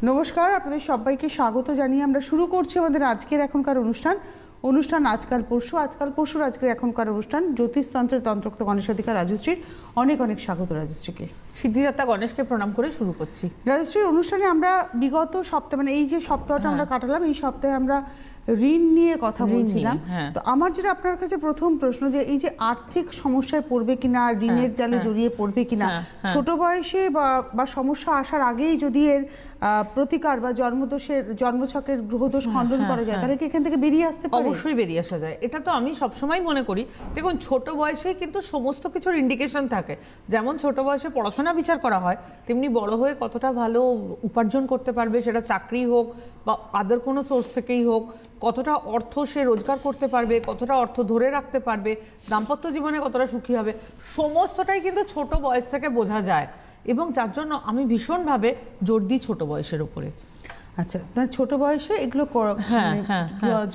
নমস্কার, আপনাদের সবাইকে স্বাগত জানিয়ে আমরা শুরু করছি আমাদের আজকের এখনকার অনুষ্ঠান আজকাল পরশু আজকের এখনকার অনুষ্ঠান জ্যোতিষতন্ত্রের তন্ত্রোক্ত গণেশাধিকার রাজশ্রীর অনেক অনেক স্বাগত। রাজশ্রীকে সিদ্ধিদাতা গণেশকে প্রণাম করে শুরু করছি। রাজশ্রীর অনুষ্ঠানে আমরা বিগত সপ্তাহে মানে এই যে সপ্তাহটা আমরা কাটালাম, এই সপ্তাহে আমরা ঋণ নিয়ে কথা বলছিলাম। তো আমার যেটা আপনার কাছে প্রথম প্রশ্ন, যে এই যে আর্থিক সমস্যায় পড়বে কিনা, ঋণের জালে জড়িয়ে পড়বে কিনা, ছোট বয়সে বা সমস্যা আসার আগেই যদি এর প্রতিকার বা জন্মছকের গ্রহদোষ খণ্ডন করা যায়, তাহলে কি এখান থেকে বেরিয়ে আসতে পারে? অবশ্যই বেরিয়ে আসা যায়, এটা তো আমি সবসময় মনে করি। দেখুন, ছোট বয়সে কিন্তু সমস্ত কিছুর ইন্ডিকেশন থাকে। যেমন ছোট বয়সে পড়াশোনা বিচার করা হয়, তেমনি বড় হয়ে কতটা ভালো উপার্জন করতে পারবে, সেটা চাকরি হোক বা আদার কোনো সোর্স থেকেই হোক, কতটা অর্থ সে রোজগার করতে পারবে, কতটা অর্থ ধরে রাখতে পারবে, দাম্পত্য জীবনে কতটা সুখী হবে, সমস্তটাই কিন্তু ছোট বয়স থেকে বোঝা যায়। এবং যার জন্য আমি ভীষণভাবে জোর দিই ছোট বয়সের উপরে। আচ্ছা, মানে ছোট বয়সে এগুলো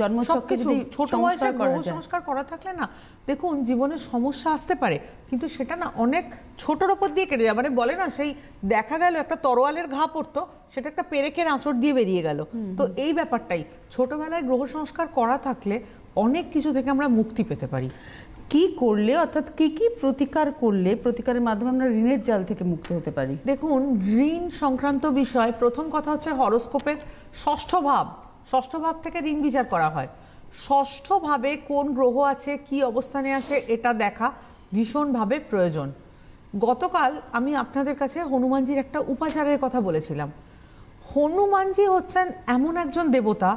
জন্মছকে যদি ছোট বয়সে গ্রহ সংস্কার করা থাকলে না, দেখুন জীবনে সমস্যা আসতে পারে, কিন্তু সেটা না অনেক ছোটর উপর দিয়ে কেটে যায়। মানে বলে না, সেই দেখা গেল একটা তরোয়ালের ঘা পড়তো, সেটা একটা পেরেকের আঁচড় দিয়ে বেরিয়ে গেল। তো এই ব্যাপারটাই, ছোটবেলায় গ্রহ সংস্কার করা থাকলে অনেক কিছু থেকে আমরা মুক্তি পেতে পারি। কি করলে, অর্থাৎ কি প্রতিকার করলে, প্রতিকারের মাধ্যমে আমরা ঋণের জাল থেকে মুক্ত হতে পারি? দেখুন, ঋণ সংক্রান্ত বিষয় প্রথম কথা হচ্ছে হরোস্কোপের ষষ্ঠ ভাব থেকে ঋণ বিচার করা হয়। ষষ্ঠ ভাবে কোন গ্রহ আছে, কি অবস্থানে আছে, এটা দেখা ভীষণভাবে প্রয়োজন। গতকাল আমি আপনাদের কাছে হনুমানজির একটা উপাচারের কথা বলেছিলাম। হনুমানজি হচ্ছেন এমন একজন দেবতা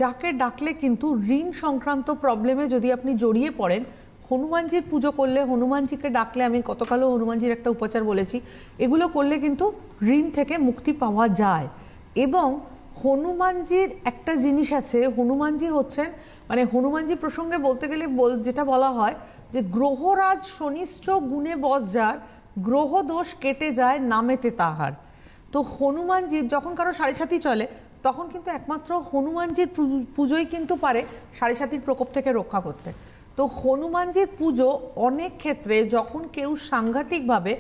যাকে ডাকলে কিন্তু ঋণ সংক্রান্ত প্রবলেমে যদি আপনি জড়িয়ে পড়েন, হনুমানজির পুজো করলে, হনুমানজিকে ডাকলে, আমি গতকালও হনুমানজির একটা উপাচার বলেছি, এগুলো করলে কিন্তু ঋণ থেকে মুক্তি পাওয়া যায়। এবং হনুমানজির একটা জিনিস আছে, হনুমানজি হচ্ছেন, মানে হনুমানজি প্রসঙ্গে বলতে গেলে যেটা বলা হয় যে গ্রহরাজ শনিশ্চ গুণে বস যার, গ্রহ দোষ কেটে যায় নামেতে তাহার। তো হনুমানজির যখন কারো সাড়ে সাথী চলে, তখন কিন্তু একমাত্র হনুমানজির পুজোই কিন্তু পারে সাড়ে সাথীর প্রকোপ থেকে রক্ষা করতে। তো হনুমানজির পুজো অনেক ক্ষেত্রে, যখন কেউ সাংঘাতিকভাবে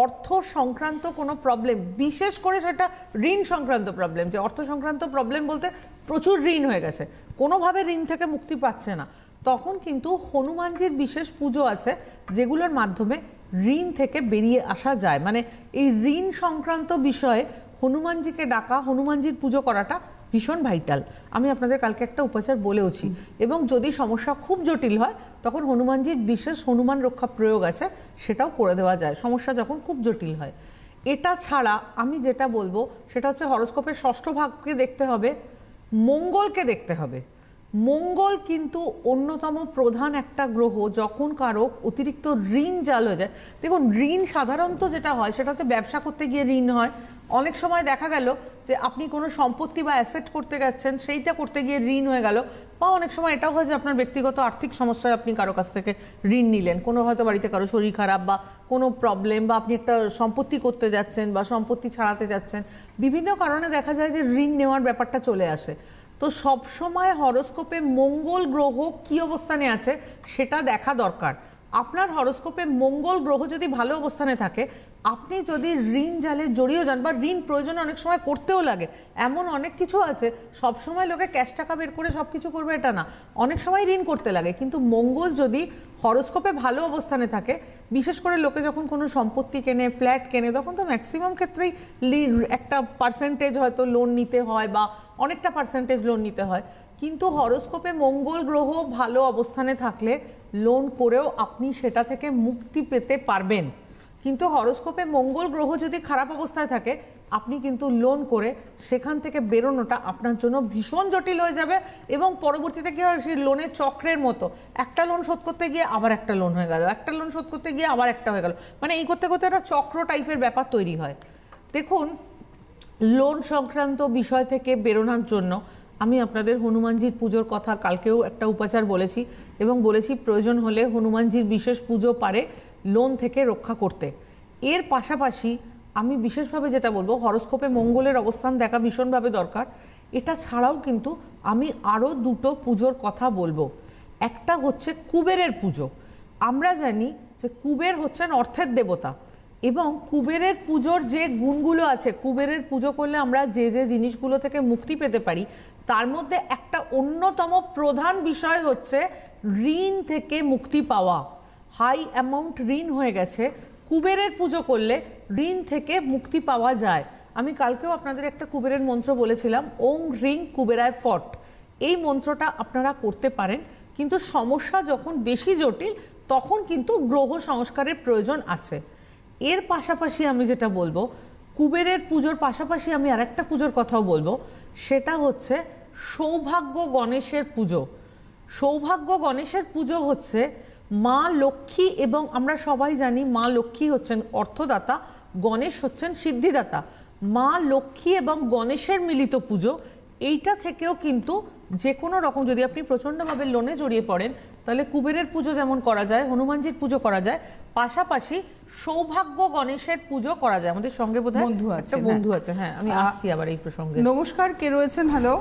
অর্থ সংক্রান্ত কোনো প্রবলেম, বিশেষ করে সেটা ঋণ সংক্রান্ত প্রবলেম, যে অর্থ সংক্রান্ত প্রবলেম বলতে প্রচুর ঋণ হয়ে গেছে, কোনোভাবে ঋণ থেকে মুক্তি পাচ্ছে না, তখন কিন্তু হনুমানজির বিশেষ পুজো আছে যেগুলোর মাধ্যমে ঋণ থেকে বেরিয়ে আসা যায়। মানে এই ঋণ সংক্রান্ত বিষয়ে হনুমানজিকে ডাকা, হনুমানজির পুজো করাটা ভীষণ ভাইটাল। আমি আপনাদের কালকে একটা উপাচার বলেওছি। এবং যদি সমস্যা খুব জটিল হয়, তখন হনুমানজির বিশেষ হনুমান রক্ষা প্রয়োগ আছে, সেটাও করে দেওয়া যায় সমস্যা যখন খুব জটিল হয়। এটা ছাড়া আমি যেটা বলবো সেটা হচ্ছে হরোস্কোপের ষষ্ঠ ভাগকে দেখতে হবে, মঙ্গলকে দেখতে হবে। মঙ্গল কিন্তু অন্যতম প্রধান একটা গ্রহ। যখন কারো অতিরিক্ত ঋণ জাল হয়ে যায়, দেখুন ঋণ সাধারণত যেটা হয় সেটা হচ্ছে ব্যবসা করতে গিয়ে ঋণ হয়। অনেক সময় দেখা গেল যে আপনি কোনো সম্পত্তি বা অ্যাসেট করতে যাচ্ছেন, সেইটা করতে গিয়ে ঋণ হয়ে গেল। বা অনেক সময় এটাও হয় যে আপনার ব্যক্তিগত আর্থিক সমস্যায় আপনি কারো কাছ থেকে ঋণ নিলেন, কোনো হয়তো বাড়িতে কারো শরীর খারাপ বা কোনো প্রবলেম, বা আপনি একটা সম্পত্তি করতে যাচ্ছেন বা সম্পত্তি ছাড়াতে যাচ্ছেন, বিভিন্ন কারণে দেখা যায় যে ঋণ নেওয়ার ব্যাপারটা চলে আসে। তো সবসময় হরোস্কোপে মঙ্গল গ্রহ কি অবস্থানে আছে সেটা দেখা দরকার। আপনার হরোস্কোপে মঙ্গল গ্রহ যদি ভালো অবস্থানে থাকে, আপনি যদি ঋণ জালে জড়িয়ে যান বা ঋণ প্রয়োজনে অনেক সময় করতেও লাগে, এমন অনেক কিছু আছে, সবসময় লোকে ক্যাশ টাকা বের করে সব কিছু করবে এটা না, অনেক সময় ঋণ করতে লাগে। কিন্তু মঙ্গল যদি হরোস্কোপে ভালো অবস্থানে থাকে, বিশেষ করে লোকে যখন কোনো সম্পত্তি কেনে, ফ্ল্যাট কেনে, তখন তো ম্যাক্সিমাম ক্ষেত্রেই একটা পার্সেন্টেজ হয়তো লোন নিতে হয় বা অনেকটা পার্সেন্টেজ লোন নিতে হয়। কিন্তু হরোস্কোপে মঙ্গল গ্রহ ভালো অবস্থানে থাকলে লোন করেও আপনি সেটা থেকে মুক্তি পেতে পারবেন। কিন্তু হরোস্কোপে মঙ্গল গ্রহ যদি খারাপ অবস্থায় থাকে, আপনি কিন্তু লোন করে সেখান থেকে বেরোনোটা আপনার জন্য ভীষণ জটিল হয়ে যাবে। এবং পরবর্তীতে কি হয়, সেই লোনের চক্রের মতো একটা লোন শোধ করতে গিয়ে আবার একটা লোন হয়ে গেল, একটা লোন শোধ করতে গিয়ে আবার একটা হয়ে গেল, মানে এই করতে করতে একটা চক্র টাইপের ব্যাপার তৈরি হয়। দেখুন, লোন সংক্রান্ত বিষয় থেকে বেরোনোর জন্য আমি আপনাদের হনুমানজির পুজোর কথা কালকেও একটা উপাচার বলেছি, এবং বলেছি প্রয়োজন হলে হনুমানজির বিশেষ পুজো পারে লোন থেকে রক্ষা করতে। এর পাশাপাশি আমি বিশেষভাবে যেটা বলবো, হরোস্কোপে মঙ্গলের অবস্থান দেখা ভীষণভাবে দরকার। এটা ছাড়াও কিন্তু আমি আরও দুটো পুজোর কথা বলবো। একটা হচ্ছে কুবেরের পুজো। আমরা জানি যে কুবের হচ্ছেন অর্থের দেবতা, এবং কুবেরের পুজোর যে গুণগুলো আছে, কুবেরের পুজো করলে আমরা যে যে জিনিসগুলো থেকে মুক্তি পেতে পারি, তার মধ্যে একটা অন্যতম প্রধান বিষয় হচ্ছে ঋণ থেকে মুক্তি পাওয়া। হাই অ্যামাউন্ট ঋণ হয়ে গেছে, কুবেরের পুজো করলে ঋণ থেকে মুক্তি পাওয়া যায়। আমি কালকেও আপনাদের একটা কুবেরের মন্ত্র বলেছিলাম, ওং রিং কুবেরায় ফট। এই মন্ত্রটা আপনারা করতে পারেন, কিন্তু সমস্যা যখন বেশি জটিল তখন কিন্তু গ্রহ সংস্কারের প্রয়োজন আছে। এর পাশাপাশি আমি যেটা বলবো, কুবেরের পুজোর পাশাপাশি আমি আরেকটা পুজোর কথাও বলবো, সেটা হচ্ছে সৌভাগ্য গণেশের পুজো। সৌভাগ্য গণেশের পুজো হচ্ছে মা লক্ষ্মী, এবং আমরা সবাই জানি মা লক্ষ্মী হচ্ছেন অর্থদাতা, গণেশ হচ্ছেন সিদ্ধিদাতা। মা লক্ষ্মী এবং গণেশের মিলিত পুজো, এইটা থেকেও কিন্তু যে কোনো রকম, যদি আপনি প্রচণ্ডভাবে লোনে জড়িয়ে পড়েন তাহলে কুবেরের পুজো যেমন করা যায়, হনুমানজির পুজো করা যায়, পাশাপাশি সৌভাগ্য গণেশের পুজো করা যায়। আমাদের সঙ্গে বোধহয় বন্ধু আছে। হ্যাঁ, আমি আসছি আবার এই প্রসঙ্গে। নমস্কার, কে রয়েছেন? হ্যালো।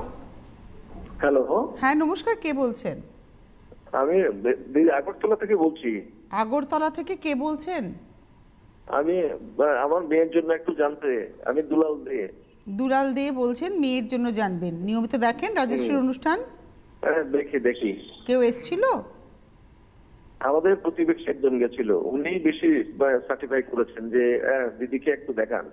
হ্যালো। হ্যাঁ নমস্কার, কে বলছেন? আমি আগরতলা থেকে বলছি। আগরতলা থেকে কে বলছেন? আমি আমার মেয়ের জন্য একটু জানতে, আমি দুলাল দে। দুলাল দে বলছেন, মেয়ের জন্য জানবেন। নিয়মিত দেখেন রাজশ্রীর অনুষ্ঠান? হ্যাঁ দেখি। কেউ এসেছিল? আমাদের প্রতিবেশী একজন গেছিল, উনি বেশি সার্টিফাই করেছেন যে দিদিকে একটু দেখান।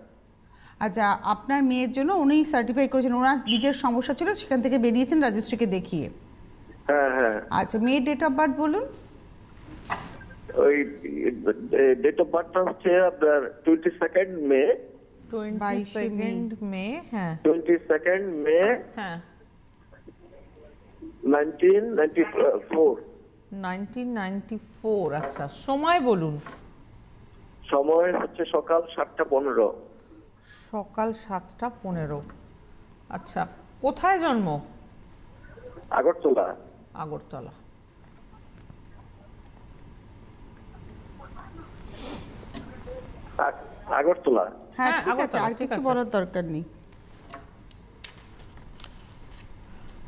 আচ্ছা, আপনার মেয়ের জন্য উনি সার্টিফাই করেছেন, ওনার নিজের সমস্যা ছিল সেখান থেকে বেরিয়েছেন রাজশ্রীকে দেখিয়ে। হ্যাঁ। আচ্ছা, মেয়ের ডেট অফ বার্থ বলুন। ওই ডেট অফ বার্থটা হচ্ছে আপনার 22 মে। 22 মে। হ্যাঁ, 22 মে। হ্যাঁ, 1994। আচ্ছা, সময় বলুন। সময় হচ্ছে সকাল 7:15। সকাল 7:15। আচ্ছা, কোথায় জন্ম? আগরতলা। আগরতলা। আগরতলা। হ্যাঁ ঠিক আছে, আর কিছু বলার দরকার নেই।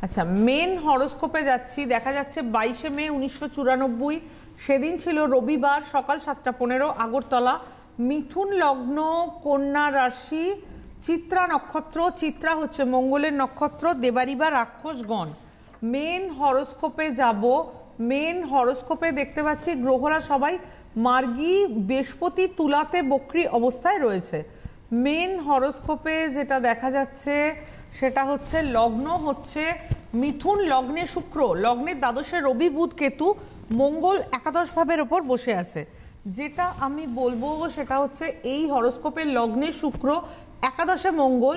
আচ্ছা, মেন হরোস্কোপে যাচ্ছি। দেখা যাচ্ছে 22 মে 1994, সেদিন ছিল রবিবার, সকাল 7:15, আগরতলা, মিথুন লগ্ন, কন্যা রাশি, চিত্রা নক্ষত্র। চিত্রা হচ্ছে মঙ্গলের নক্ষত্র, দেবারি বা রাক্ষসগণ। মেন হরোস্কোপে যাব। মেন হরোস্কোপে দেখতে পাচ্ছি গ্রহরা সবাই মার্গী, বৃহস্পতি তুলাতে বক্রী অবস্থায় রয়েছে। মেন হরোস্কোপে যেটা দেখা যাচ্ছে সেটা হচ্ছে লগ্ন হচ্ছে মিথুন, লগ্নে শুক্র, লগ্নের দ্বাদশে রবি, বুধ, কেতু, মঙ্গল একাদশ ভাবের ওপর বসে আছে। যেটা আমি বলবো সেটা হচ্ছে এই হরোস্কোপের লগ্নে শুক্র, একাদশে মঙ্গল,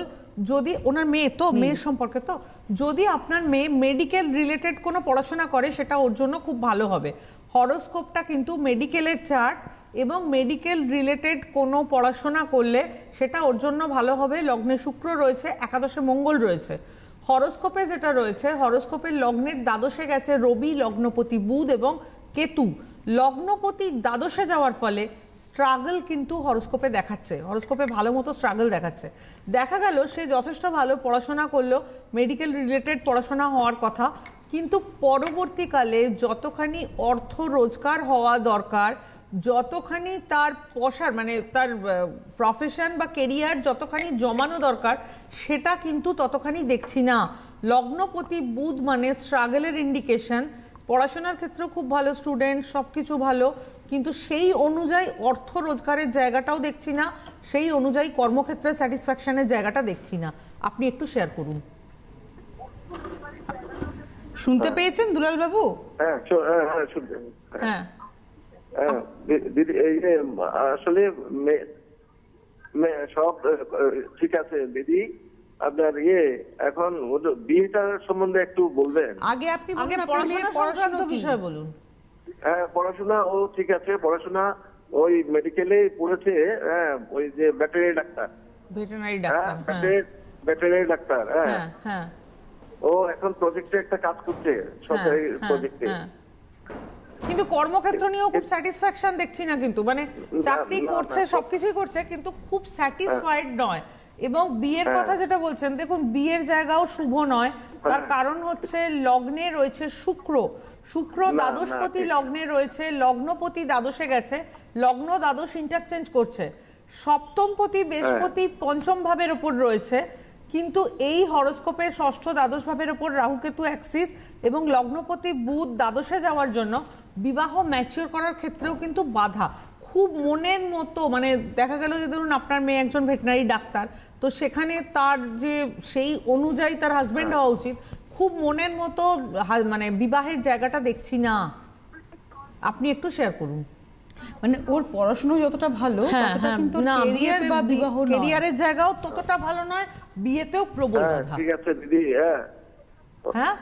যদি ওনার মেয়ে তো মেয়ের সম্পর্কে, তো যদি আপনার মেয়ে মেডিকেল রিলেটেড কোনো পড়াশোনা করে সেটা ওর জন্য খুব ভালো হবে। হরোস্কোপটা কিন্তু মেডিকেলের চার্ট, এবং মেডিকেল রিলেটেড কোনো পড়াশোনা করলে সেটা ওর জন্য ভালো হবে। লগ্নে শুক্র রয়েছে, একাদশে মঙ্গল রয়েছে। হরোস্কোপে যেটা রয়েছে, হরোস্কোপের লগ্নের দ্বাদশে গেছে রবি, লগ্নপতি বুধ এবং কেতু। লগ্নপতি দ্বাদশে যাওয়ার ফলে স্ট্রাগল কিন্তু হরোস্কোপে দেখাচ্ছে, হরোস্কোপে ভালো মতো স্ট্রাগল দেখাচ্ছে। দেখা গেল সে যথেষ্ট ভালো পড়াশোনা করলো, মেডিকেল রিলেটেড পড়াশোনা হওয়ার কথা, কিন্তু পরবর্তীকালে যতখানি অর্থ রোজগার হওয়া দরকার, যতখানি তার পয়সার মানে তার প্রফেশন বা কেরিয়ার যতখানি জমানো দরকার, সেটা কিন্তু ততখানি দেখছি না। লগ্নপতি বুধ মানে স্ট্রাগলের ইন্ডিকেশন। পড়াশোনার ক্ষেত্রে খুব ভালো স্টুডেন্ট, সবকিছু ভালো, কিন্তু সেই অনুযায়ী অর্থ রোজগারের জায়গাটাও দেখছি না, সেই অনুযায়ী কর্মক্ষেত্রে স্যাটিসফ্যাকশনের জায়গাটা দেখছি না। আপনি একটু শেয়ার করুন। শুনতে পেয়েছেন দুলাল বাবু? হ্যাঁ, দিদি, এই যে আসলে সব ঠিক আছে দিদি, আপনার এখন বিয়েটার সম্বন্ধে একটু বলবেন। আগে আপনি পড়াশোনার বিষয় বলুন। হ্যাঁ, পড়াশোনা ও ঠিক আছে, পড়াশোনা ওই মেডিকেলে পড়েছে, ওই যে ভেটেরিনারি ডাক্তার। Veterinary doctor. হ্যাঁ, ও এখন প্রজেক্টে একটা কাজ করছে, সরকারি প্রজেক্টে। কিন্তু কর্মক্ষেত্র নিয়েও খুব স্যাটিসফ্যাকশন দেখছি না, কিন্তু মানে চাকরি করছে, সবকিছুই করছে, কিন্তু খুব স্যাটিসফাইড নয়। এবং বিয়ের কথা যেটা বলছেন, দেখুন বিয়ের জায়গাও শুভ নয়। তার কারণ হচ্ছে লগ্নে রয়েছে শুক্র, শুক্র দ্বাদশপতি লগ্নে রয়েছে, লগ্নপতি দ্বাদশে গেছে, লগ্ন দ্বাদশ ইন্টারচেঞ্জ করছে। সপ্তমপতি বৃহস্পতি পঞ্চম ভাবের উপর রয়েছে, কিন্তু এই হরোস্কোপের ষষ্ঠ দ্বাদশ ভাবের উপর রাহুকেতু অ্যাক্সিস এবং লগ্নপতি বুধ দ্বাদশে যাওয়ার জন্য বিবাহ ম্যাচিওর করার ক্ষেত্রেও কিন্তু বাধা। খুব মনের মতো, মানে দেখা গেল যে ধরুন আপনার মেয়ে একজন ভেটেরিনারি ডাক্তার, তো সেখানে তার যে সেই অনুযায়ী তার হাজবেন্ড হওয়া উচিত, খুব মনের মতো মানে বিবাহের জায়গাটা দেখছি না। আপনি একটু শেয়ার করুন। মানে ওর পড়াশোনা যতটা ভালো ততটা কিন্তু ক্যারিয়ার বা বিবাহ ক্যারিয়ারের জায়গাও ততটা ভালো নয়, বিয়েতেও প্রবল বাধা। ঠিক আছে দিদি। হ্যাঁ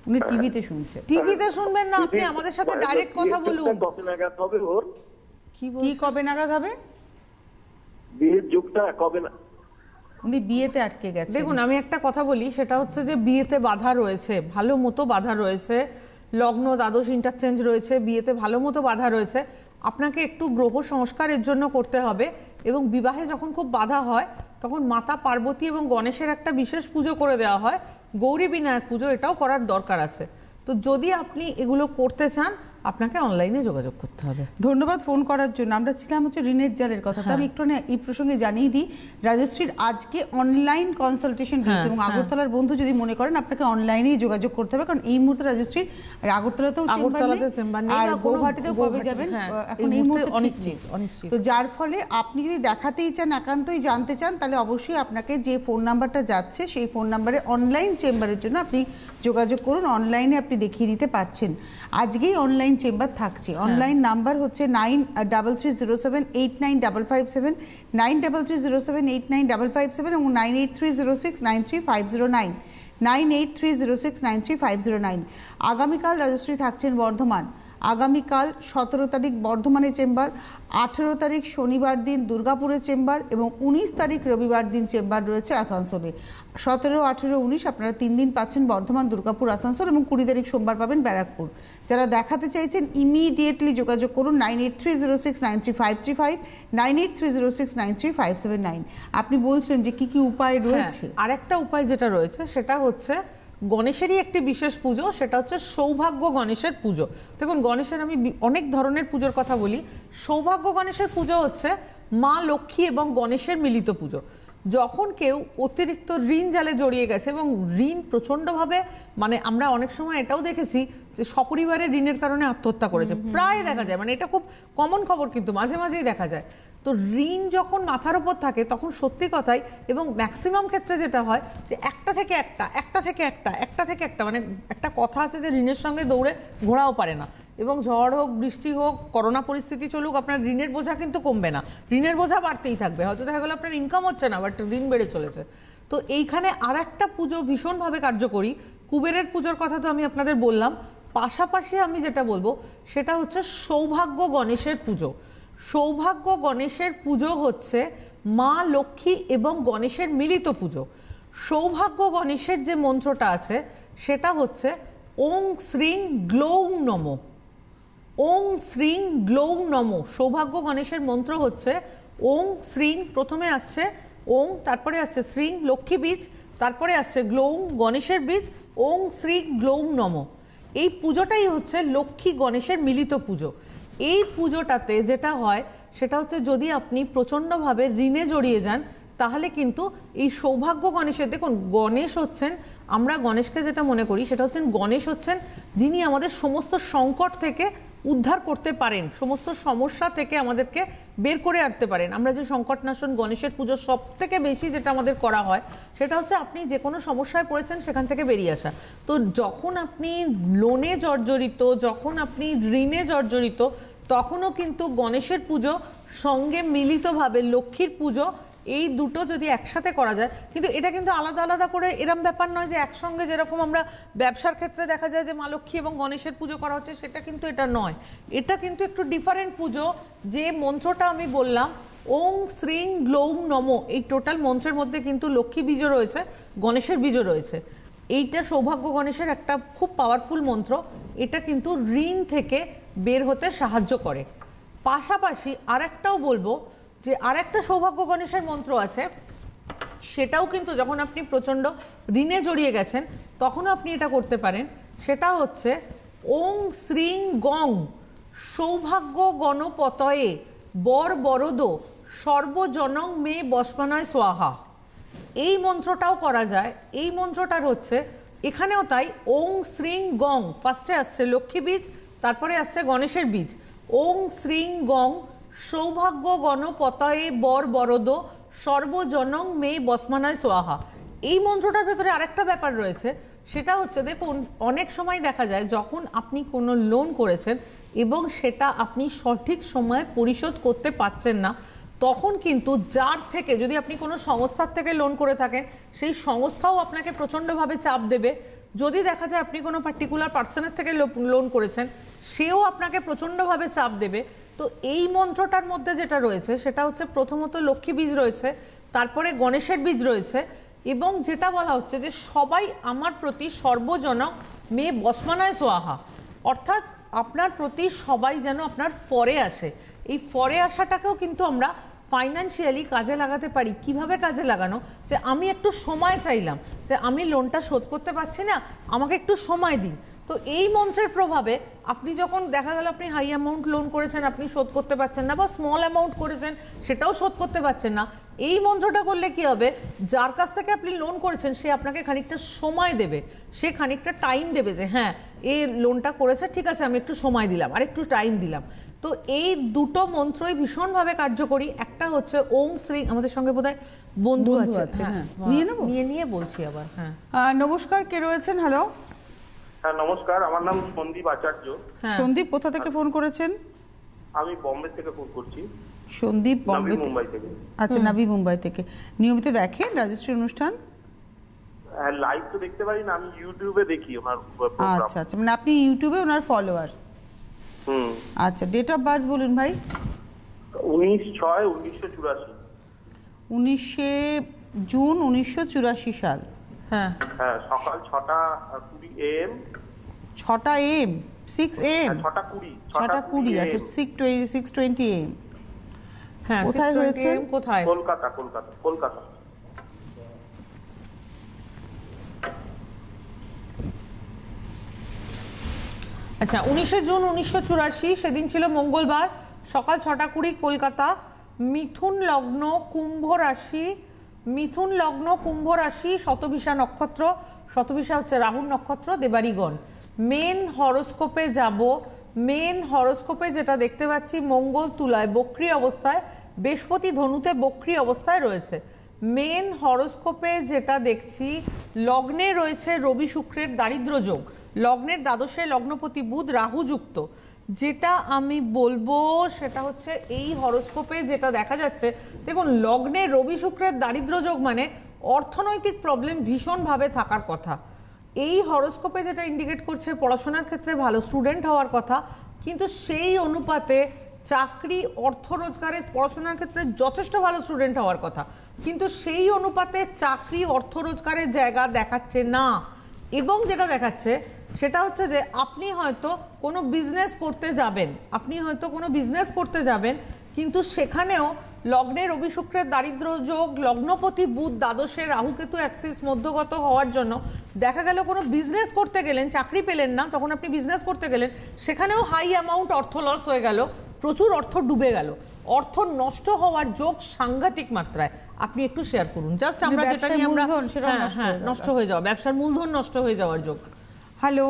উনি টিভিতে শুনছে। টিভিতে শুনবেন না, আপনি আমাদের সাথে ডাইরেক্ট কথা বলুন। কবে নাগাদ হবে ওর? কি কবে নাগাদ হবে? বিয়ের যুগটা কবে না? উনি বিয়েতে আটকে গেছে। দেখুন আমি একটা কথা বলি, সেটা হচ্ছে যে বিয়েতে বাধা রয়েছে, ভালো মতো বাধা রয়েছে, লগ্ন দ্বাদশ ইন্টারচেঞ্জ রয়েছে, বিয়েতে ভালো মতো বাধা রয়েছে। আপনাকে একটু গ্রহ সংস্কারের জন্য করতে হবে, এবং বিবাহে যখন খুব বাধা হয় তখন মাতা পার্বতী এবং গণেশের একটা বিশেষ পুজো করে দেওয়া হয়, গৌরী বিনায়ক পুজো, এটাও করার দরকার আছে। তো যদি আপনি এগুলো করতে চান আপনাকে অনলাইনে যোগাযোগ করতে হবে। ধন্যবাদ ফোন করার জন্য। আমরা ছিলাম হচ্ছে ঋণের জালের কথা। আমি একটু এই প্রসঙ্গে জানিয়ে দিই, রাজশ্রীর আজকে অনলাইন কনসালটেশন দিয়েছে, এবং আগরতলার বন্ধু যদি মনে করেন আপনাকে অনলাইনেই যোগাযোগ করতে হবে, কারণ এই মুহূর্তে রাজশ্রীর আগরতলাতেও চেম্বার নেই, আর গৌহাটিতেও কবে যাবেন এখন এই মুহূর্তে অনিশ্চিত। তো যার ফলে আপনি যদি দেখাতেই চান, একান্তই জানতে চান, তাহলে অবশ্যই আপনাকে যে ফোন নাম্বারটা যাচ্ছে সেই ফোন নাম্বারে অনলাইন চেম্বারের জন্য আপনি যোগাযোগ করুন। অনলাইনে আপনি দেখিয়ে নিতে পারছেন। আজকেই অনলাইন চেম্বার থাকছে। অনলাইন নাম্বার হচ্ছে 9330789557, 9330789557 এবং 9830693509, 9830693509। আগামীকাল রাজশ্রী থাকছেন বর্ধমান। আগামীকাল 17 তারিখ বর্ধমানে চেম্বার, 18 তারিখ শনিবার দিন দুর্গাপুরে চেম্বার, এবং 19 তারিখ রবিবার দিন চেম্বার রয়েছে আসানসোলে। 17, 18, 19 আপনারা 3 দিন পাচ্ছেন বর্ধমান, দুর্গাপুর, আসানসোল, এবং 20 তারিখ সোমবার পাবেন ব্যারাকপুর। যারা দেখাতে চাইছেন ইমিডিয়েটলি যোগাযোগ করুন 9830693535, 9830693579। আপনি বলছেন যে কি কি উপায় রয়েছে? আরেকটা উপায় যেটা রয়েছে সেটা হচ্ছে গণেশেরই একটি বিশেষ পুজো, সেটা হচ্ছে সৌভাগ্য গণেশের পুজো। দেখুন গণেশের আমি অনেক ধরনের পুজোর কথা বলি, সৌভাগ্য গণেশের পুজো হচ্ছে মা লক্ষ্মী এবং গণেশের মিলিত পুজো। যখন কেউ অতিরিক্ত ঋণ জালে জড়িয়ে গেছে, এবং ঋণ প্রচন্ডভাবে, মানে আমরা অনেক সময় এটাও দেখেছি যে সপরিবারে ঋণের কারণে আত্মহত্যা করেছে, প্রায় দেখা যায়, মানে এটা খুব কমন খবর, কিন্তু মাঝে মাঝেই দেখা যায়। তো ঋণ যখন মাথার উপর থাকে তখন সত্যি কথাই, এবং ম্যাক্সিমাম ক্ষেত্রে যেটা হয় যে একটা থেকে একটা, মানে একটা কথা আছে যে ঋণের সঙ্গে দৌড়ে ঘোড়াও পারে না। এবং ঝড় হোক, বৃষ্টি হোক, করোনা পরিস্থিতি চলুক, আপনার ঋণের বোঝা কিন্তু কমবে না, ঋণের বোঝা বাড়তেই থাকবে। হয়তো দেখা গেলো আপনার ইনকাম হচ্ছে না, বাট ঋণ বেড়ে চলেছে। তো এইখানে আর একটা পুজো ভীষণভাবে কার্যকরী, কুবেরের পুজোর কথা তো আমি আপনাদের বললাম, পাশাপাশি আমি যেটা বলবো সেটা হচ্ছে সৌভাগ্য গণেশের পুজো। সৌভাগ্য গণেশের পুজো হচ্ছে মা লক্ষ্মী এবং গণেশের মিলিত পুজো। সৌভাগ্য গণেশের যে মন্ত্রটা আছে সেটা হচ্ছে ওং শ্রীং গ্লৌং নমঃ, ওং শ্রীং গ্লৌং নমঃ। সৌভাগ্য গণেশের মন্ত্র হচ্ছে ওং শ্রীং, প্রথমে আসছে ওং, তারপরে আসছে শ্রীং লক্ষ্মী বীজ, তারপরে আসছে গ্লৌং গণেশের বীজ, ওং শ্রী গ্লৌং নমঃ। এই পুজোটাই হচ্ছে লক্ষ্মী গণেশের মিলিত পুজো। এই পুজোটাতে যেটা হয় সেটা হচ্ছে যদি আপনি প্রচণ্ডভাবে ঋণে জড়িয়ে যান তাহলে কিন্তু এই সৌভাগ্য গণেশের, দেখুন গণেশ হচ্ছেন, আমরা গণেশকে যেটা মনে করি সেটা হচ্ছেন গণেশ হচ্ছেন যিনি আমাদের সমস্ত সংকট থেকে উদ্ধার করতে পারেন, সমস্ত সমস্যা থেকে আমাদেরকে বের করে আনতে পারেন। আমরা যে সংকটনাশন গণেশের পুজো সব থেকে বেশি যেটা আমাদের করা হয় সেটা হচ্ছে আপনি যে কোনো সমস্যায় পড়েছেন সেখান থেকে বেরিয়ে আসা। তো যখন আপনি লোনে জর্জরিত, যখন আপনি ঋণে জর্জরিত, তখনও কিন্তু গণেশের পুজো সঙ্গে মিলিতভাবে লক্ষ্মীর পুজো, এই দুটো যদি একসাথে করা যায়, কিন্তু এটা কিন্তু আলাদা আলাদা করে এরম ব্যাপার নয় যে একসঙ্গে যেরকম আমরা ব্যবসার ক্ষেত্রে দেখা যায় যে মা লক্ষ্মী এবং গণেশের পুজো করা হচ্ছে, সেটা কিন্তু এটা নয়। এটা কিন্তু একটু ডিফারেন্ট পুজো। যে মন্ত্রটা আমি বললাম ওং শ্রীং গ্লৌং নমঃ, এই টোটাল মন্ত্রের মধ্যে কিন্তু লক্ষ্মী বীজও রয়েছে, গণেশের বীজও রয়েছে। এইটা সৌভাগ্য গণেশের একটা খুব পাওয়ারফুল মন্ত্র, এটা কিন্তু ঋণ থেকে বের হতে সাহায্য করে। পাশাপাশি আরেকটাও বলবো যে আরেকটা সৌভাগ্য গণেশের মন্ত্র আছে, সেটাও কিন্তু যখন আপনি প্রচণ্ড ঋণে জড়িয়ে গেছেন তখনও আপনি এটা করতে পারেন। সেটা হচ্ছে ওং শ্রীং গং সৌভাগ্য গণপতয়ে বর বরদ সর্বজনং মে বসমানায় সোয়াহা। এই মন্ত্রটাও করা যায়। এই মন্ত্রটার হচ্ছে এখানেও তাই, ওং শ্রীং গং, ফার্স্টে আসছে লক্ষ্মী বীজ, তারপরে আসছে গণেশের বীজ। ওং শ্রীং গং সৌভাগ্য গণপতয়ে বর বরদ সর্বজনং মে বসমানায় সোয়াহা। এই মন্ত্রটার ভেতরে আরেকটা ব্যাপার রয়েছে, সেটা হচ্ছে দেখুন অনেক সময় দেখা যায় যখন আপনি কোনো লোন করেছেন এবং সেটা আপনি সঠিক সময়ে পরিশোধ করতে পারছেন না, তখন কিন্তু যার থেকে, যদি আপনি কোনো সংস্থার থেকে লোন করে থাকেন, সেই সংস্থাও আপনাকে প্রচণ্ডভাবে চাপ দেবে। যদি দেখা যায় আপনি কোনো পার্টিকুলার পার্সনের থেকে লোন করেছেন, সেও আপনাকে প্রচণ্ডভাবে চাপ দেবে। তো এই মন্ত্রটার মধ্যে যেটা রয়েছে সেটা হচ্ছে প্রথমত লক্ষ্মী বীজ রয়েছে, তারপরে গণেশের বীজ রয়েছে, এবং যেটা বলা হচ্ছে যে সবাই আমার প্রতি সর্বজনক মে বসমানায় সোয়াহা, অর্থাৎ আপনার প্রতি সবাই যেন আপনার ফরে আসে। এই ফরে আসাটাকেও কিন্তু আমরা ফাইন্যান্সিয়ালি কাজে লাগাতে পারি। কিভাবে কাজে লাগানো, যে আমি একটু সময় চাইলাম, যে আমি লোনটা শোধ করতে পারছি না, আমাকে একটু সময় দিন। তো এই মন্ত্রের প্রভাবে আপনি যখন দেখা গেল আপনি হাই অ্যামাউন্ট লোন করেছেন, আপনি শোধ করতে পারছেন না, বা স্মল অ্যামাউন্ট করেছেন সেটাও শোধ করতে পারছেন না, এই মন্ত্রটা করলে কি হবে, যার কাছ থেকে আপনি লোন করেছেন সে আপনাকে খানিকটা সময় দেবে, সে খানিকটা টাইম দেবে, যে হ্যাঁ এই লোনটা করেছে, ঠিক আছে আমি একটু সময় দিলাম, আর একটু টাইম দিলাম। তো এই দুটো মন্ত্রই ভীষণভাবে কার্যকরী। একটা হচ্ছে ওং শ্রী, আমাদের সঙ্গে বোধহয় বন্ধু আছে, নিয়ে বলছি আবার। হ্যাঁ নমস্কার, কে রয়েছেন? হ্যালো। হ্যাঁ নমস্কার, আমার নাম সন্দীপ আচার্য। সন্দীপ কোথা থেকে ফোন করেছেন? আমি বোম্বে থেকে ফোন করছি। সন্দীপ বোম্বে, মুম্বাই থেকে। আচ্ছা, নাভি মুম্বাই থেকে। নিয়মিত দেখেন রাজশ্রী অনুষ্ঠান? হ্যাঁ, লাইভ তো দেখতে পারি না, আমি ইউটিউবে দেখি ওনার প্রোগ্রাম। আচ্ছা আচ্ছা, মানে আপনি ইউটিউবে ওনার ফলোয়ার? আচ্ছা, ডেট অফ বার্থ বলুন ভাই। 19/6/1984। 19 জুন 1984 সাল। হ্যাঁ হ্যাঁ, সকাল 6:20 AM। 6টা AM, 6 AM? 6:20। আচ্ছা, 6:20 AM। হ্যাঁ, কোথায় হয়েছে? কোথায়? কলকাতা। আচ্ছা, 19 জুন 1984, সেদিন ছিল মঙ্গলবার, সকাল 6:20 কলকাতা। মিথুন লগ্ন কুম্ভ রাশি, শতভিষা নক্ষত্র, শতভিষা হচ্ছে রাহুর নক্ষত্র, দেবারিগণ। মেন হরোস্কোপে যাব। মেন হরোস্কোপে যেটা দেখতে পাচ্ছি, মঙ্গল তুলায় বক্রী অবস্থায়, বৃহস্পতি ধনুতে বক্রী অবস্থায় রয়েছে। মেন হরোস্কোপে যেটা দেখছি, লগ্নে রয়েছে রবি শুক্রের দারিদ্র যোগ, লগ্নের দ্বাদশে লগ্নপতি বুধ রাহু যুক্ত। যেটা আমি বলবো সেটা হচ্ছে এই হরোস্কোপে যেটা দেখা যাচ্ছে, দেখুন লগ্নে রবি শুক্রের দারিদ্র যোগ মানে অর্থনৈতিক প্রবলেম ভীষণভাবে থাকার কথা। এই হরোস্কোপে যেটা ইন্ডিকেট করছে পড়াশোনার ক্ষেত্রে ভালো স্টুডেন্ট হওয়ার কথা, কিন্তু সেই অনুপাতে চাকরি, অর্থ রোজগারের, পড়াশোনার ক্ষেত্রে যথেষ্ট ভালো স্টুডেন্ট হওয়ার কথা, কিন্তু সেই অনুপাতে চাকরি, অর্থ রোজগারের জায়গা দেখাচ্ছে না। এবং যেটা দেখাচ্ছে সেটা হচ্ছে যে আপনি হয়তো কোনো বিজনেস করতে যাবেন, কিন্তু সেখানেও লগ্নে রবি শুক্রের দারিদ্র যোগ, লগ্নপতি বুধ দ্বাদশে, রাহুকেতু অ্যাক্সিস মধ্যগত হওয়ার জন্য দেখা গেল কোনো বিজনেস করতে গেলেন, চাকরি পেলেন না, তখন আপনি বিজনেস করতে গেলেন, সেখানেও হাই অ্যামাউন্ট অর্থ লস হয়ে গেল, প্রচুর অর্থ ডুবে গেল, অর্থ নষ্ট হওয়ার যোগ সাংঘাতিক মাত্রায়। আপনি একটু শেয়ার করুন, জাস্ট আমরা যেটা নিয়ে আমরা নষ্ট হয়ে যাওয়া, ব্যবসার মূলধন নষ্ট হয়ে যাওয়ার যোগ। হ্যালো।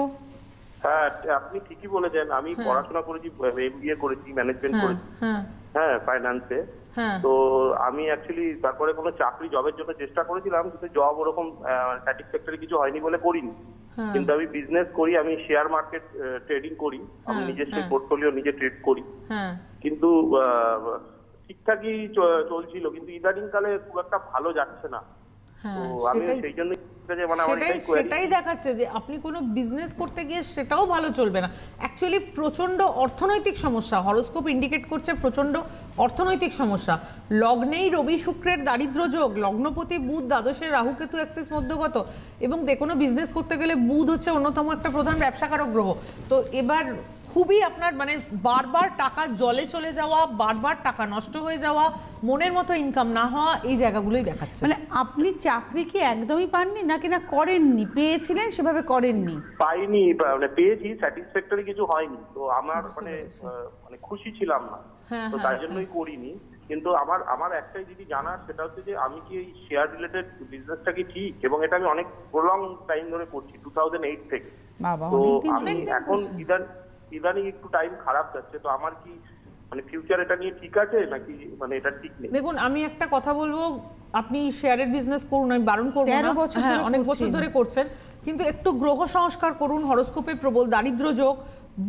হ্যাঁ, আপনি ঠিকই বলেছেন। আমি পড়াশোনা করেছি, MBA করেছি, ম্যানেজমেন্ট করেছি, হ্যাঁ ফাইন্যান্সে। তো আমি অ্যাকচুয়ালি তারপরে কোনো চাকরি জবের জন্য চেষ্টা করেছিলাম, কিন্তু জব ওরকম স্যাটিসফ্যাক্টরি কিছু হয়নি বলে করিনি। কিন্তু আমি বিজনেস করি, আমি শেয়ার মার্কেট ট্রেডিং করি, আমি নিজস্ব পোর্টফোলিও নিজে ট্রেড করি, কিন্তু ঠিকঠাকই চলছিল, কিন্তু ইদানিং কালে খুব একটা ভালো যাচ্ছে না। তো আমি সেই জন্য সেটাই দেখাচ্ছে যে আপনি কোনো বিজনেস করতে গিয়ে সেটাও ভালো চলবে না। অ্যাকচুয়ালি প্রচন্ড অর্থনৈতিক সমস্যা, হরোস্কোপ ইন্ডিকেট করছে প্রচন্ড অর্থনৈতিক সমস্যা। লগ্নেই রবি শুক্রের দারিদ্র যোগ, লগ্নপতি বুধ দ্বাদশে, রাহুকেতু অ্যাক্সিস মধ্যগত, এবং যে কোনো বিজনেস করতে গেলে বুধ হচ্ছে অন্যতম একটা প্রধান ব্যবসাকারক গ্রহ। তো এবার খুবই আপনার মানে বারবার টাকা জলে চলে যাওয়া, বারবার টাকা নষ্ট হয়ে যাওয়া, মনের মতো ইনকাম না হওয়া, এই জায়গাগুলোই দেখাচ্ছে। মানে আপনি চাকরি কি একদমই পাননি নাকি না করেননি, পেয়েছিলেন সেভাবে করেননি? পাইনি, মানে পেয়েছি, স্যাটিসফ্যাক্টরি কিছু হয়নি, তো আমার মানে খুশি ছিলাম না, তো তাই জন্যই করিনি। কিন্তু আমার একটাই যদি জানার সেটা হচ্ছে যে আমি কি এই শেয়ার রিলেটেড বিজনেসটা কি ঠিক, এবং এটা আমি অনেক প্রলং টাইম ধরে করছি 2008 থেকে। তো আমি এখন ইদানিং একটু টাইম খারাপ যাচ্ছে, তো আমার কি মানে ফিউচার এটা নিয়ে ঠিক আছে নাকি মানে এটা ঠিক নেই? দেখুন আমি একটা কথা বলবো, আপনি শেয়ারের বিজনেস করুন, আমি বারণ করবো না, অনেক বছর ধরে করছেন, কিন্তু একটু গ্রহ সংস্কার করুন। হরোস্কোপে প্রবল দারিদ্র যোগ,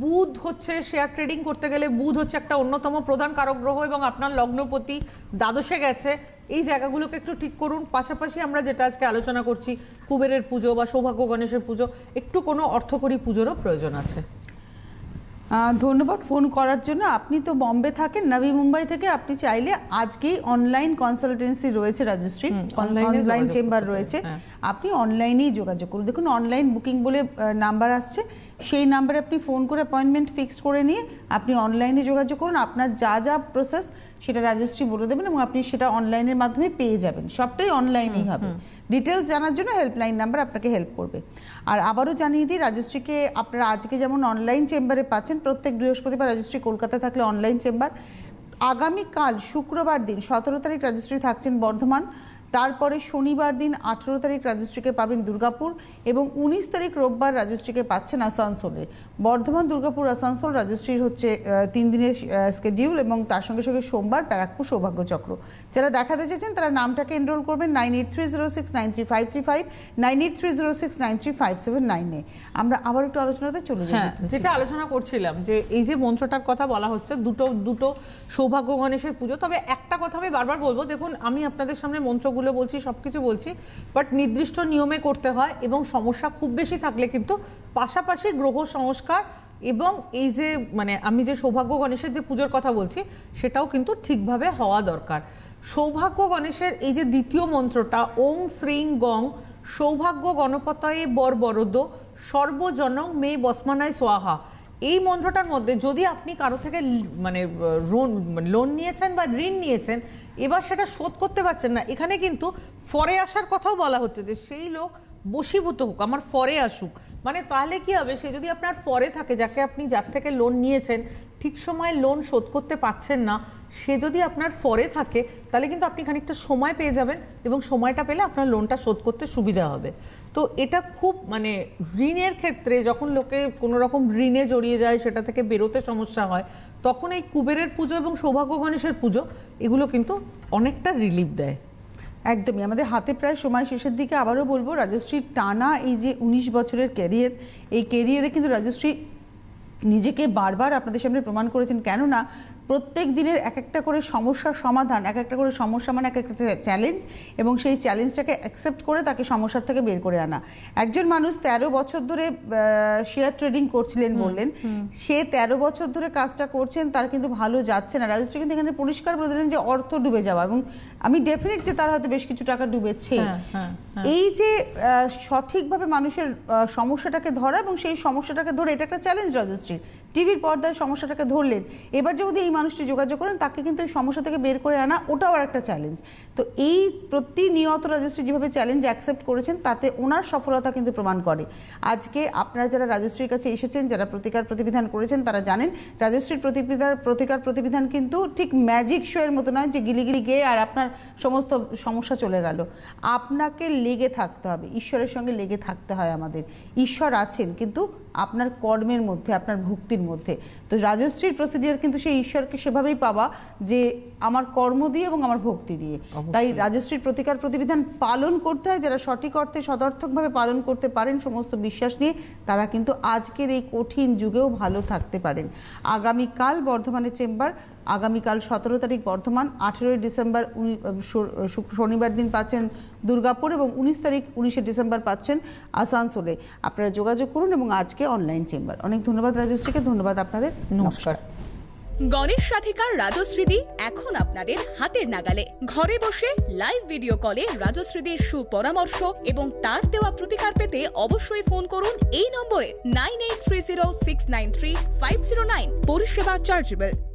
বুধ হচ্ছে শেয়ার ট্রেডিং করতে গেলে বুধ হচ্ছে একটা অন্যতম প্রধান কারক গ্রহ, এবং আপনার লগ্নপতি দ্বাদশে গেছে, এই জায়গাগুলোকে একটু ঠিক করুন। পাশাপাশি আমরা যেটা আজকে আলোচনা করছি কুবেরের পুজো বা সৌভাগ্য গণেশের পুজো, একটু কোনো অর্থকরী পুজোরও প্রয়োজন আছে। ধন্যবাদ ফোন করার জন্য। আপনি তো বম্বে থাকেন, নবী মুম্বাই থেকে আপনি চাইলে আজকেই অনলাইন কনসালটেন্সি রয়েছে রাজশ্রী, অনলাইন চেম্বার রয়েছে, আপনি অনলাইনেই যোগাযোগ করুন। দেখুন অনলাইন বুকিং বলে নাম্বার আসছে, সেই নাম্বারে আপনি ফোন করে অ্যাপয়েন্টমেন্ট ফিক্সড করে নিয়ে আপনি অনলাইনে যোগাযোগ করুন। আপনার যা যা প্রসেস সেটা রাজশ্রী বলে দেবেন এবং আপনি সেটা অনলাইনের মাধ্যমে পেয়ে যাবেন, সবটাই অনলাইনেই হবে। ডিটেলস জানার জন্য হেল্পলাইন নাম্বার আপনাকে হেল্প করবে। আর আবারও জানিয়ে দিই, রাজশ্রীকে আপনারা আজকে যেমন অনলাইন চেম্বারে পাচ্ছেন, প্রত্যেক বৃহস্পতিবার রাজশ্রী কলকাতা থাকলে অনলাইন চেম্বার, আগামীকাল শুক্রবার দিন 17 তারিখ রাজশ্রী থাকছেন বর্ধমান, তারপরে শনিবার দিন 18 তারিখ রাজশ্রীকে পাবেন দুর্গাপুর, এবং 19 তারিখ রোববার রাজশ্রীকে পাচ্ছেন আসানসোলে। বর্ধমান, দুর্গাপুর, আসানসোল রাজশ্রীর হচ্ছে 3 দিনের স্কেডিউল, এবং তার সঙ্গে সঙ্গে সোমবার ব্যারাকপুর সৌভাগ্যচক্র। যারা দেখাতে চেয়েছেন তারা নামটাকে এনরোল করবেন 9830693535, 9830693579-এ। আমরা আবার একটু আলোচনাতে চলে যাই, যেটা আলোচনা করছিলাম যে এই যে মন্ত্রটার কথা বলা হচ্ছে, দুটো সৌভাগ্য গণেশের পুজো। তবে একটা কথা আমি বারবার বলবো, দেখুন আমি আপনাদের সামনে মন্ত্রগুলো বলছি, সবকিছু বলছি, বাট নির্দিষ্ট নিয়মে করতে হয়, এবং সমস্যা খুব বেশি থাকলে কিন্তু পাশাপাশি গ্রহ সংস্কার এবং এই যে মানে আমি যে সৌভাগ্য গণেশের যে পুজোর কথা বলছি সেটাও কিন্তু ঠিকভাবে হওয়া দরকার। সৌভাগ্য গণেশের এই যে দ্বিতীয় মন্ত্রটা, ওং শ্রীং গং সৌভাগ্য গণপতয়ে বরবরদ সর্বজনং মে বসমানায় সোয়াহা, এই মন্ত্রটার মধ্যে যদি আপনি কারো থেকে মানে লোন নিয়েছেন বা ঋণ নিয়েছেন, এবার সেটা শোধ করতে পারছেন না, এখানে কিন্তু ফরে আসার কথাও বলা হচ্ছে যে সেই লোক বশীভূত হোক, আমার ফরে আসুক। মানে তাহলে কি হবে, সে যদি আপনার ফরে থাকে, যার থেকে লোন নিয়েছেন, ঠিক সময়ে লোন শোধ করতে পারছেন না, সে যদি আপনার ফরে থাকে, তাহলে কিন্তু আপনি খানিকটা সময় পেয়ে যাবেন, এবং সময়টা পেলে আপনার লোনটা শোধ করতে সুবিধা হবে। তো এটা খুব মানে ঋণের ক্ষেত্রে যখন লোকে কোনো রকম ঋণে জড়িয়ে যায়, সেটা থেকে বেরোতে সমস্যা হয়, তখন এই কুবেরের পুজো এবং সৌভাগ্য গণেশের পুজো এগুলো কিন্তু অনেকটা রিলিফ দেয়। একদমই। আমাদের হাতে প্রায় সময় শেষের দিকে। আবারও বলবো, রাজশ্রীর টানা এই যে 19 বছরের ক্যারিয়ার, এই ক্যারিয়ারে কিন্তু রাজশ্রী নিজেকে বারবার আপনাদের সামনে প্রমাণ করেছেন। কেননা প্রত্যেক দিনের এক একটা করে সমস্যার সমাধান, এক একটা করে সমস্যা মানে এক একটা চ্যালেঞ্জ, এবং সেই চ্যালেঞ্জটাকে অ্যাকসেপ্ট করে তাকে সমস্যার থেকে বের করে আনা। একজন মানুষ 13 বছর ধরে শেয়ার ট্রেডিং করছিলেন বললেন, সে 13 বছর ধরে কাজটা করছেন, তার কিন্তু ভালো যাচ্ছে না। রাজশ্রী কিন্তু এখানে পরিষ্কার বলে দিলেন যে অর্থ ডুবে যাওয়া, এবং আমি ডেফিনেট যে তার হয়তো বেশ কিছু টাকা ডুবেছে। এই যে সঠিকভাবে মানুষের সমস্যাটাকে ধরা এবং সেই সমস্যাটাকে ধরে, এটা একটা চ্যালেঞ্জ রাজশ্রী। টিভির পর্দায় সমস্যাটাকে ধরলেন, এবার যদি এই মানুষটি যোগাযোগ করেন তাকে কিন্তু এই সমস্যা থেকে বের করে আনা, ওটাও একটা চ্যালেঞ্জ। তো এই প্রতিনিয়ত রাজশ্রী যেভাবে চ্যালেঞ্জ অ্যাকসেপ্ট করেছেন, তাতে ওনার সফলতা কিন্তু প্রমাণ করে। আজকে আপনারা যারা রাজশ্রীর কাছে এসেছেন, যারা প্রতিকার প্রতিবিধান করেছেন, তারা জানেন রাজশ্রীর প্রতিকার প্রতিবিধান কিন্তু ঠিক ম্যাজিক শো এর মতো নয় যে গিলিগিলি গিয়ে আর আপনার সমস্ত সমস্যা চলে গেল। আপনাকে লেগে থাকতে হবে, ঈশ্বরের সঙ্গে লেগে থাকতে হয় আমাদের। ঈশ্বর আছেন কিন্তু আপনার কর্মের মধ্যে, আপনার ভক্তির মধ্যে। তো রাজশ্রীর প্রসিডিওর কিন্তু সেই ঈশ্বরকে সেভাবেই পাওয়া, যে আমার কর্ম দিয়ে এবং আমার ভক্তি দিয়ে। তাই রাজশ্রীর প্রতিকার প্রতিবিধান পালন করতে হয়। যারা সঠিক অর্থে সদর্থকভাবে পালন করতে পারেন সমস্ত বিশ্বাস নিয়ে, তারা কিন্তু আজকের এই কঠিন যুগেও ভালো থাকতে পারেন। আগামীকাল বর্ধমানের চেম্বার, আগামীকাল 17 তারিখ বর্ধমান, 18 ডিসেম্বর শনিবার দিন পাচ্ছেন দুর্গাপুর, এবং 19 ডিসেম্বর পাচ্ছেন আসানসোলে। আপনারা যোগাযোগ করুন, এবং আজকে অনলাইন চেম্বার। অনেক ধন্যবাদ রাজশ্রীকে, ধন্যবাদ আপনাদের, নমস্কার। গণেশ সাধিকার রাজশ্রীদি এখন আপনাদের হাতের নাগালে। ঘরে বসে লাইভ ভিডিও কলে রাজশ্রীদির সুপরামর্শ এবং তার দেওয়া প্রতিকার পেতে অবশ্যই ফোন করুন এই নম্বরে 9830693509। পরিষেবা চার্জেবল।